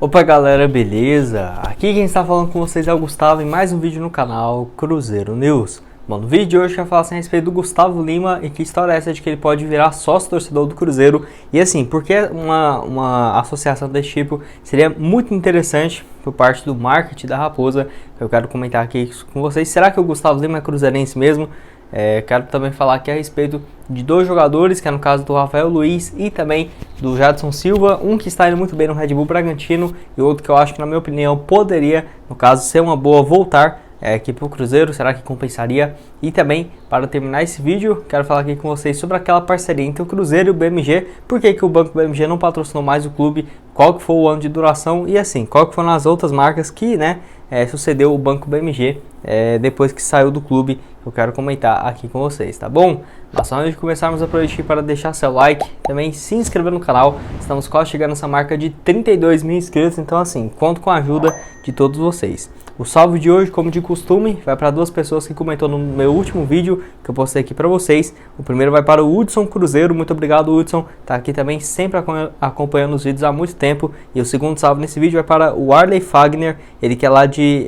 Opa galera, beleza? Aqui quem está falando com vocês é o Gustavo em mais um vídeo no canal Cruzeiro News. Bom, no vídeo de hoje eu quero falar a respeito do Gustavo Lima e que história é essa de que ele pode virar sócio torcedor do Cruzeiro. E assim, porque uma associação desse tipo seria muito interessante por parte do marketing da Raposa. Eu quero comentar aqui com vocês. Será que o Gustavo Lima é cruzeirense mesmo? Quero também falar aqui a respeito de dois jogadores, que é no caso do Rafael Luiz e também do Jadson Silva, um que está indo muito bem no Red Bull Bragantino e outro que eu acho que, na minha opinião, poderia, no caso, ser uma boa voltar aqui para o Cruzeiro. Será que compensaria? E também, para terminar esse vídeo, quero falar aqui com vocês sobre aquela parceria entre o Cruzeiro e o BMG, por que o Banco BMG não patrocinou mais o clube, qual que foi o ano de duração e assim, qual que foram as outras marcas que sucedeu o Banco BMG depois que saiu do clube. Eu quero comentar aqui com vocês, tá bom? Mas só antes de começarmos, aproveite para deixar seu like, também se inscrever no canal. Estamos quase chegando nessa marca de 32 mil inscritos, então assim, conto com a ajuda de todos vocês. O salve de hoje, como de costume, vai para duas pessoas que comentou no meu último vídeo que eu postei aqui para vocês. O primeiro vai para o Hudson Cruzeiro, muito obrigado Hudson, tá aqui também sempre acompanhando os vídeos há muito tempo. E o segundo salve nesse vídeo vai para o Arley Fagner, ele que é lá de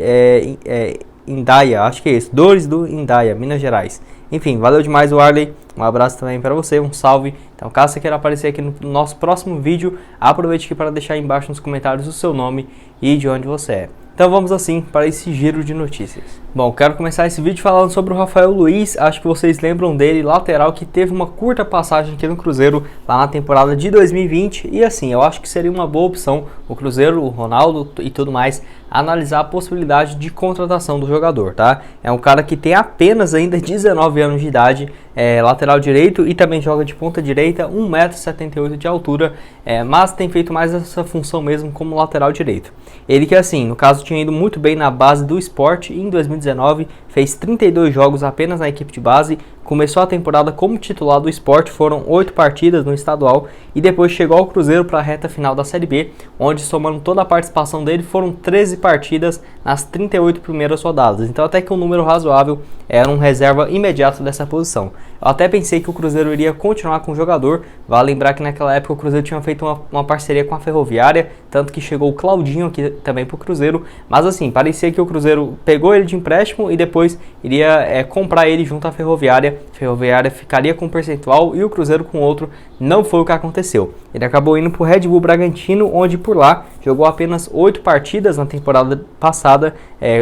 Indaia, acho que é isso, Dores do Indaia, Minas Gerais. Enfim, valeu demais o Arley, um abraço também para você, um salve. Então caso você queira aparecer aqui no nosso próximo vídeo, aproveite aqui para deixar aí embaixo nos comentários o seu nome e de onde você é. Então vamos assim para esse giro de notícias. Bom, quero começar esse vídeo falando sobre o Rafael Luiz. Acho que vocês lembram dele, lateral que teve uma curta passagem aqui no Cruzeiro lá na temporada de 2020. E assim, eu acho que seria uma boa opção o Cruzeiro, o Ronaldo e tudo mais, analisar a possibilidade de contratação do jogador, tá? É um cara que tem apenas ainda 19 anos de idade, lateral direito e também joga de ponta direita, 1,78 m de altura, mas tem feito mais essa função mesmo como lateral direito. Ele que assim, no caso tinha ido muito bem na base do Sport em 2019, fez 32 jogos apenas na equipe de base, começou a temporada como titular do Sport, foram 8 partidas no estadual e depois chegou ao Cruzeiro para a reta final da Série B, onde somando toda a participação dele foram 13 partidas nas 38 primeiras rodadas, então até que um número razoável, era um reserva imediato dessa posição. Eu até pensei que o Cruzeiro iria continuar com o jogador, vale lembrar que naquela época o Cruzeiro tinha feito uma parceria com a Ferroviária, tanto que chegou o Claudinho aqui também para o Cruzeiro, mas assim, parecia que o Cruzeiro pegou ele de empréstimo e depois iria comprar ele junto à Ferroviária. A Ferroviária ficaria com um percentual e o Cruzeiro com outro. Não foi o que aconteceu. Ele acabou indo para o Red Bull Bragantino, onde por lá jogou apenas 8 partidas na temporada passada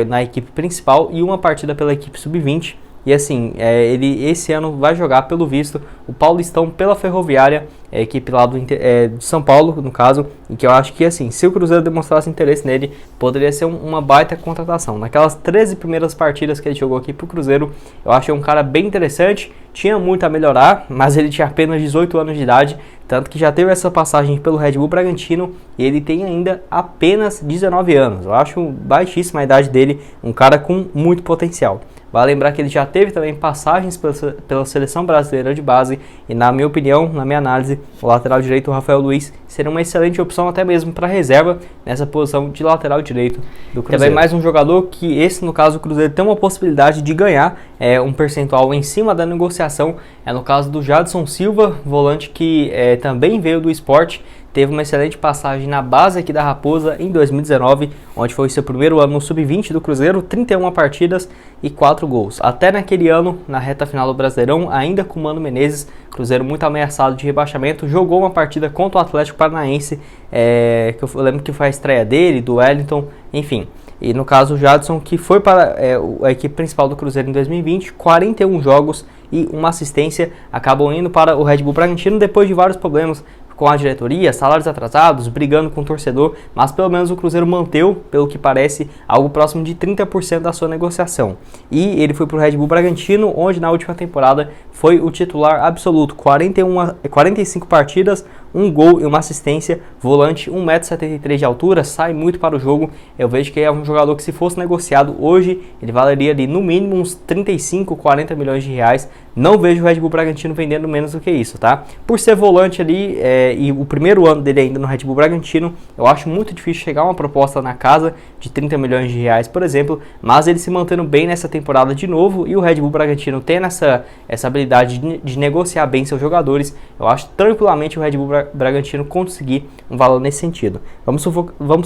na equipe principal e uma partida pela equipe sub-20. E assim, ele esse ano vai jogar, pelo visto, o Paulistão pela Ferroviária, a equipe lá de São Paulo, no caso, e que eu acho que assim, se o Cruzeiro demonstrasse interesse nele, poderia ser uma baita contratação. Naquelas 13 primeiras partidas que ele jogou aqui pro Cruzeiro, eu achei um cara bem interessante, tinha muito a melhorar, mas ele tinha apenas 18 anos de idade, tanto que já teve essa passagem pelo Red Bull Bragantino e ele tem ainda apenas 19 anos. Eu acho baixíssima a idade dele, um cara com muito potencial. Vale lembrar que ele já teve também passagens pela seleção brasileira de base e, na minha opinião, na minha análise, o lateral direito, o Rafael Luiz, seria uma excelente opção até mesmo para reserva nessa posição de lateral direito do Cruzeiro. Também mais um jogador que esse, no caso, o Cruzeiro tem uma possibilidade de ganhar um percentual em cima da negociação, no caso do Jadson Silva, volante que também veio do Sport. Teve uma excelente passagem na base aqui da Raposa em 2019, onde foi seu primeiro ano no Sub-20 do Cruzeiro, 31 partidas e 4 gols. Até naquele ano, na reta final do Brasileirão, ainda com o Mano Menezes, Cruzeiro muito ameaçado de rebaixamento, jogou uma partida contra o Atlético Paranaense, que eu lembro que foi a estreia dele, do Wellington, enfim. E no caso o Jadson, que foi para a equipe principal do Cruzeiro em 2020, 41 jogos e uma assistência, acabou indo para o Red Bull Bragantino depois de vários problemas com a diretoria, salários atrasados, brigando com o torcedor, mas pelo menos o Cruzeiro manteve, pelo que parece, algo próximo de 30% da sua negociação. E ele foi para o Red Bull Bragantino, onde na última temporada foi o titular absoluto, 45 partidas, um gol e uma assistência, volante 1,73 m de altura, sai muito para o jogo. Eu vejo que é um jogador que, se fosse negociado hoje, ele valeria ali no mínimo uns 35, 40 milhões de reais. Não vejo o Red Bull Bragantino vendendo menos do que isso, tá? Por ser volante ali e o primeiro ano dele ainda no Red Bull Bragantino, eu acho muito difícil chegar a uma proposta na casa de 30 milhões de reais, por exemplo, mas ele se mantendo bem nessa temporada de novo, e o Red Bull Bragantino tem essa habilidade oportunidade de negociar bem seus jogadores, eu acho tranquilamente o Red Bull Bragantino conseguir um valor nesse sentido. Vamos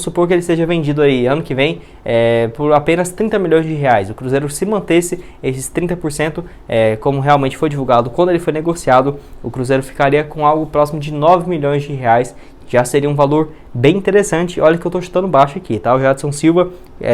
supor que ele seja vendido aí ano que vem por apenas 30 milhões de reais. O Cruzeiro, se mantesse esses 30%, como realmente foi divulgado quando ele foi negociado, o Cruzeiro ficaria com algo próximo de 9 milhões de reais. Já seria um valor bem interessante. Olha que eu estou chutando baixo aqui, tá? O Jadson Silva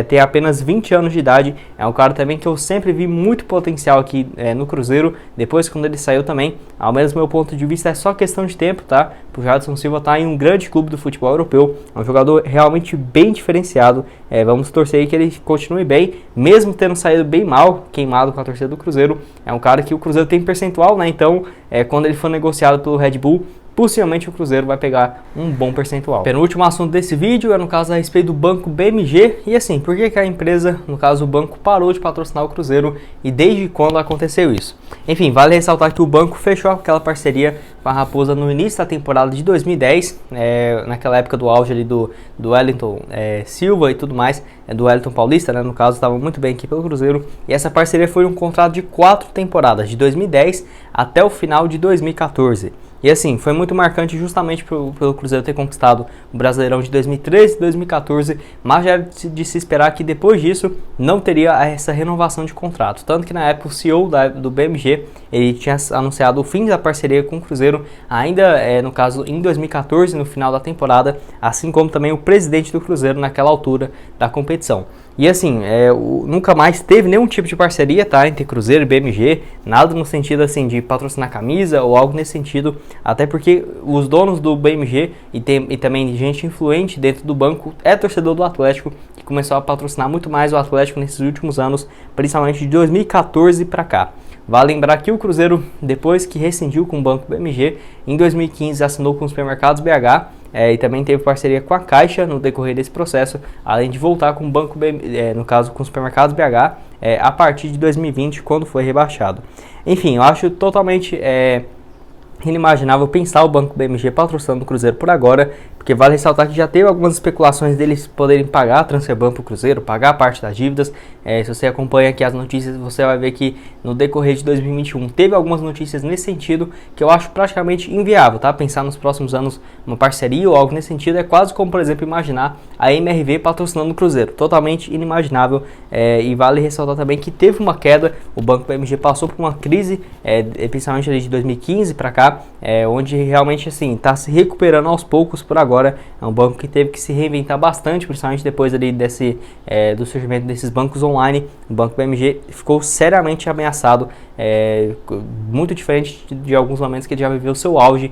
tem apenas 20 anos de idade. É um cara também que eu sempre vi muito potencial aqui no Cruzeiro. Depois, quando ele saiu também, ao menos do meu ponto de vista, é só questão de tempo, tá? O Jadson Silva tá em um grande clube do futebol europeu. É um jogador realmente bem diferenciado. Vamos torcer aí que ele continue bem, mesmo tendo saído bem mal, queimado com a torcida do Cruzeiro. É um cara que o Cruzeiro tem percentual, né? Então, quando ele for negociado pelo Red Bull, possivelmente o Cruzeiro vai pegar um bom percentual. Penúltimo assunto desse vídeo é no caso a respeito do banco BMG. E assim, por que a empresa, no caso o banco, parou de patrocinar o Cruzeiro e desde quando aconteceu isso? Enfim, vale ressaltar que o banco fechou aquela parceria com a Raposa no início da temporada de 2010, naquela época do auge ali do Wellington Silva e tudo mais, do Wellington Paulista, né, no caso, estava muito bem aqui pelo Cruzeiro. E essa parceria foi um contrato de 4 temporadas, de 2010 até o final de 2014. E assim, foi muito marcante justamente pelo Cruzeiro ter conquistado o Brasileirão de 2013 e 2014, mas já era de se esperar que depois disso não teria essa renovação de contrato. Tanto que na época o CEO do BMG, ele tinha anunciado o fim da parceria com o Cruzeiro, ainda no caso em 2014, no final da temporada, assim como também o presidente do Cruzeiro naquela altura da competição. E assim, nunca mais teve nenhum tipo de parceria, tá, entre Cruzeiro e BMG, nada no sentido assim de patrocinar camisa ou algo nesse sentido, até porque os donos do BMG e também gente influente dentro do banco é torcedor do Atlético, que começou a patrocinar muito mais o Atlético nesses últimos anos, principalmente de 2014 para cá. Vale lembrar que o Cruzeiro, depois que rescindiu com o banco BMG, em 2015 assinou com os Supermercados BH, e também teve parceria com a Caixa no decorrer desse processo, além de voltar com o banco, no caso com os Supermercados BH, a partir de 2020, quando foi rebaixado. Enfim, eu acho totalmente inimaginável pensar o banco BMG patrocinando o Cruzeiro por agora, porque vale ressaltar que já teve algumas especulações deles poderem pagar a transferban para o Cruzeiro, pagar parte das dívidas. Se você acompanha aqui as notícias, você vai ver que no decorrer de 2021 teve algumas notícias nesse sentido, que eu acho praticamente inviável, tá? Pensar nos próximos anos uma parceria ou algo nesse sentido é quase como, por exemplo, imaginar a MRV patrocinando o Cruzeiro, totalmente inimaginável. E vale ressaltar também que teve uma queda, o banco BMG passou por uma crise, principalmente ali de 2015 para cá, onde realmente assim está se recuperando aos poucos por agora. É um banco que teve que se reinventar bastante, principalmente depois ali do surgimento desses bancos online. O banco BMG ficou seriamente ameaçado, muito diferente de alguns momentos que ele já viveu seu auge,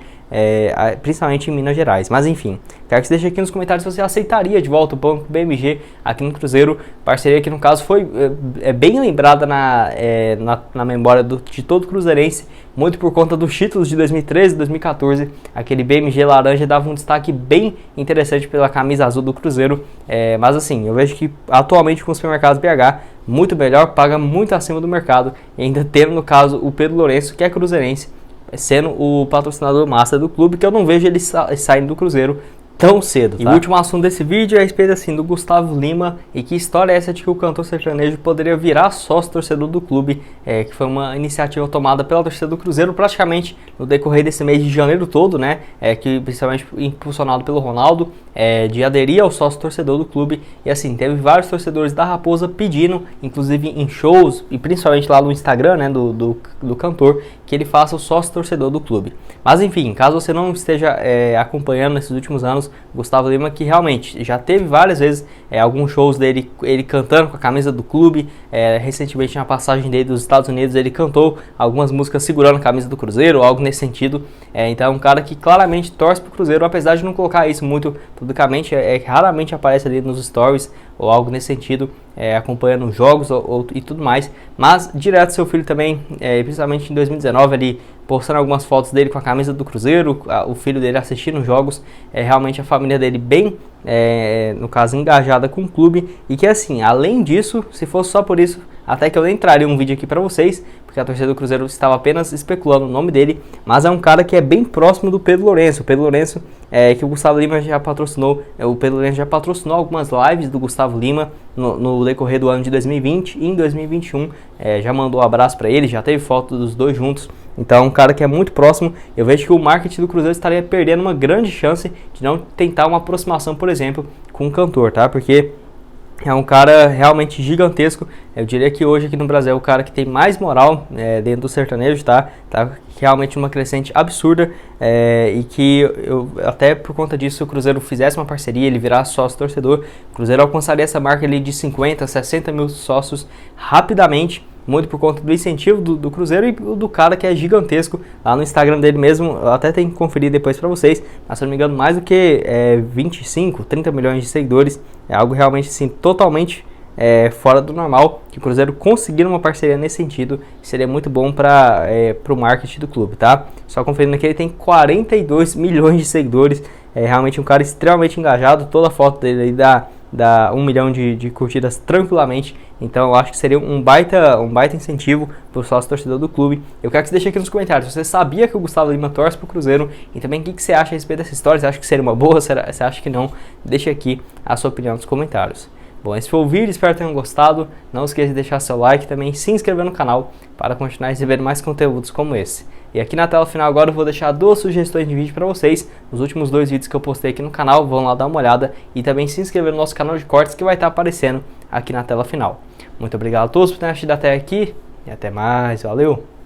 principalmente em Minas Gerais. Mas enfim, quero que você deixe aqui nos comentários se você aceitaria de volta o banco BMG aqui no Cruzeiro. Parceria que no caso foi bem lembrada na memória de todo cruzeirense, muito por conta dos títulos de 2013 e 2014. Aquele BMG laranja dava um destaque bem interessante pela camisa azul do Cruzeiro, mas assim, eu vejo que atualmente com os Supermercados BH, muito melhor, paga muito acima do mercado, e ainda tendo no caso o Pedro Lourenço, que é cruzeirense, sendo o patrocinador master do clube, que eu não vejo ele saindo do Cruzeiro tão cedo, tá? E o último assunto desse vídeo é a respeito assim do Gustavo Lima, e que história é essa de que o cantor sertanejo poderia virar sócio torcedor do clube, que foi uma iniciativa tomada pela torcida do Cruzeiro praticamente no decorrer desse mês de janeiro todo, né, que principalmente impulsionado pelo Ronaldo, de aderir ao sócio torcedor do clube. E assim, teve vários torcedores da Raposa pedindo, inclusive em shows e principalmente lá no Instagram, né, do cantor, que ele faça o sócio torcedor do clube. Mas enfim, caso você não esteja acompanhando nesses últimos anos, Gustavo Lima, que realmente já teve várias vezes alguns shows dele, ele cantando com a camisa do clube. Recentemente na passagem dele dos Estados Unidos, ele cantou algumas músicas segurando a camisa do Cruzeiro, algo nesse sentido. Então é um cara que claramente torce pro Cruzeiro, apesar de não colocar isso muito publicamente, raramente aparece ali nos stories ou algo nesse sentido, acompanhando jogos e tudo mais. Mas direto seu filho também, principalmente em 2019, ali postando algumas fotos dele com a camisa do Cruzeiro, o filho dele assistindo jogos, realmente a família dele bem, no caso, engajada com o clube. E que assim, além disso, se fosse só por isso, até que eu nem traria um vídeo aqui pra vocês, porque a torcida do Cruzeiro estava apenas especulando o nome dele, mas é um cara que é bem próximo do Pedro Lourenço. O Pedro Lourenço, que o Gustavo Lima já patrocinou, o Pedro Lourenço já patrocinou algumas lives do Gustavo Lima no decorrer do ano de 2020 e em 2021, já mandou um abraço para ele, já teve foto dos dois juntos. Então, um cara que é muito próximo, eu vejo que o marketing do Cruzeiro estaria perdendo uma grande chance de não tentar uma aproximação, por exemplo, com um cantor, tá? Porque é um cara realmente gigantesco. Eu diria que hoje aqui no Brasil é o cara que tem mais moral dentro do sertanejo, tá? Tá realmente uma crescente absurda e que até por conta disso, se o Cruzeiro fizesse uma parceria, ele virasse sócio torcedor, o Cruzeiro alcançaria essa marca ali de 50, 60 mil sócios rapidamente, muito por conta do incentivo do Cruzeiro e do cara que é gigantesco. Lá no Instagram dele mesmo, eu até tenho que conferir depois pra vocês, mas se eu não me engano mais do que 25, 30 milhões de seguidores. É algo realmente assim, totalmente fora do normal, que o Cruzeiro conseguir uma parceria nesse sentido, seria muito bom para o marketing do clube, tá? Só conferindo aqui, ele tem 42 milhões de seguidores, é realmente um cara extremamente engajado, toda a foto dele aí dá 1 milhão de curtidas tranquilamente, então eu acho que seria um baita incentivo para o sócio torcedor do clube. Eu quero que você deixe aqui nos comentários se você sabia que o Gustavo Lima torce para o Cruzeiro e também o que você acha a respeito dessa história, você acha que seria uma boa, você acha que não? Deixe aqui a sua opinião nos comentários. Bom, esse foi o vídeo, espero que tenham gostado, não esqueça de deixar seu like e também se inscrever no canal para continuar recebendo mais conteúdos como esse. E aqui na tela final agora eu vou deixar 2 sugestões de vídeo para vocês, os últimos 2 vídeos que eu postei aqui no canal, vão lá dar uma olhada e também se inscrever no nosso canal de cortes que vai estar aparecendo aqui na tela final. Muito obrigado a todos por terem assistido até aqui e até mais, valeu!